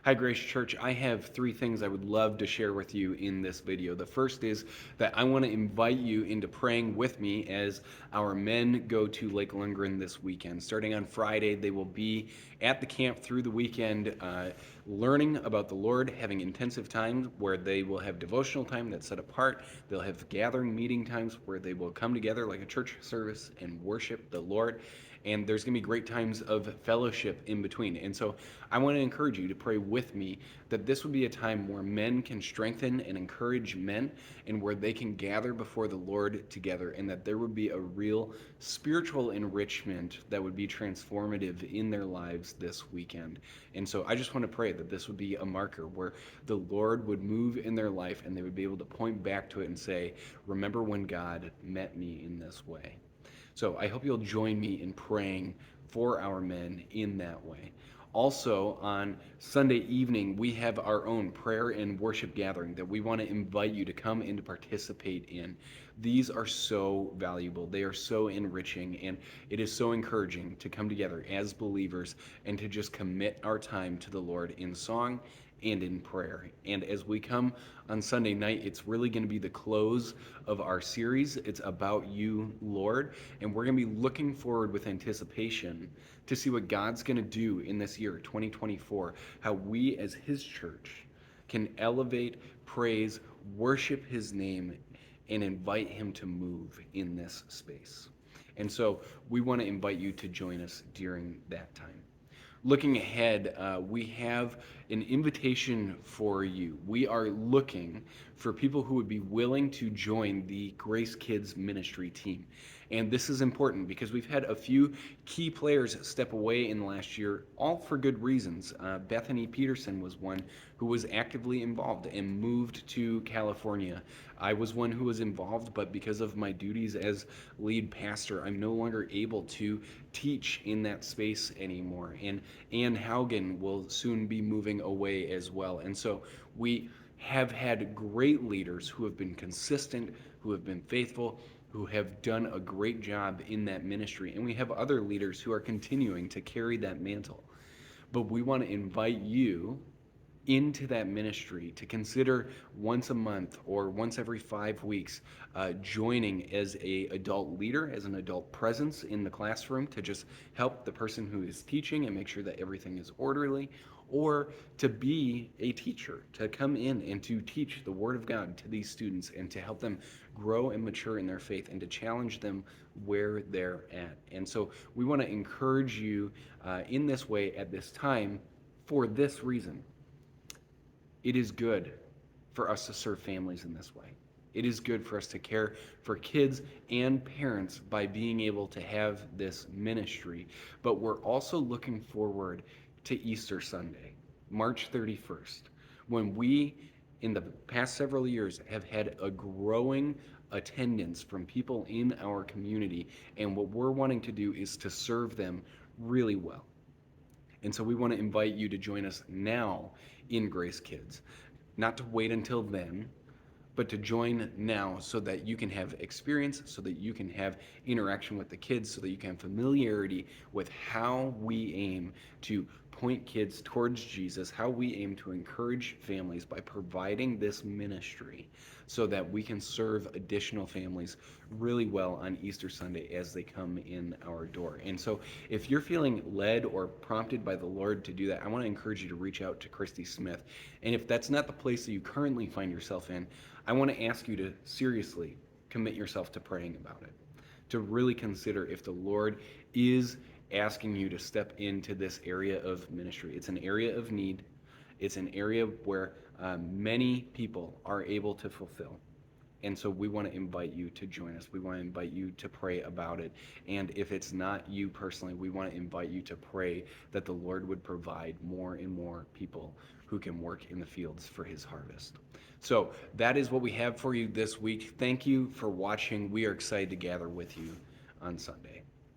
Hi, Grace Church. I have three things I would love to share with you in this video. The first is that I want to invite you into praying with me as our men go to Lake Lundgren this weekend. Starting on Friday, they will be at the camp through the weekend, learning about the Lord, having intensive times where they will have devotional time that's set apart. They'll have gathering meeting times where they will come together like a church service and worship the Lord. And there's going to be great times of fellowship in between. And so I want to encourage you to pray with me that this would be a time where men can strengthen and encourage men, and where they can gather before the Lord together, and that there would be a real spiritual enrichment that would be transformative in their lives this weekend. And so I just want to pray that this would be a marker where the Lord would move in their life and they would be able to point back to it and say, remember when God met me in this way. So I hope you'll join me in praying for our men in that way. Also, on Sunday evening, we have our own prayer and worship gathering that we want to invite you to come and to participate in. These are so valuable. They are so enriching, and it is so encouraging to come together as believers and to just commit our time to the Lord in song and in prayer. And as we come on Sunday night, it's really going to be the close of our series. It's about you, Lord. And we're going to be looking forward with anticipation to see what God's going to do in this year, 2024, how we as His church can elevate, praise, worship His name, and invite Him to move in this space. And so we want to invite you to join us during that time. Looking ahead, we have an invitation for you. We are looking for people who would be willing to join the Grace Kids ministry team. And this is important because we've had a few key players step away in the last year, all for good reasons. Bethany Peterson was one who was actively involved and moved to California. I was one who was involved, but because of my duties as lead pastor, I'm no longer able to teach in that space anymore. And Ann Haugen will soon be moving away as well. And so we have had great leaders who have been consistent, who have been faithful, who have done a great job in that ministry. And we have other leaders who are continuing to carry that mantle. But we want to invite you into that ministry to consider once a month or once every 5 weeks joining as a adult leader, as an adult presence in the classroom to just help the person who is teaching and make sure that everything is orderly, or to be a teacher, to come in and to teach the Word of God to these students and to help them grow and mature in their faith and to challenge them where they're at. And so we want to encourage you in this way at this time for this reason. It is good for us to serve families in this way. It is good for us to care for kids and parents by being able to have this ministry. But we're also looking forward to Easter Sunday, March 31st, when we, in the past several years, have had a growing attendance from people in our community. And what we're wanting to do is to serve them really well. And so we want to invite you to join us now in Grace Kids. Not to wait until then, but to join now so that you can have experience, so that you can have interaction with the kids, so that you can have familiarity with how we aim to point kids towards Jesus, how we aim to encourage families by providing this ministry so that we can serve additional families really well on Easter Sunday as they come in our door. And so if you're feeling led or prompted by the Lord to do that, I want to encourage you to reach out to Christy Smith. And if that's not the place that you currently find yourself in, I want to ask you to seriously commit yourself to praying about it, to really consider if the Lord is asking you to step into this area of ministry. It's an area of need. It's an area where many people are able to fulfill. And so we want to invite you to join us. We want to invite you to pray about it. And if it's not you personally, we want to invite you to pray that the Lord would provide more and more people who can work in the fields for His harvest. So that is what we have for you this week. Thank you for watching. We are excited to gather with you on Sunday.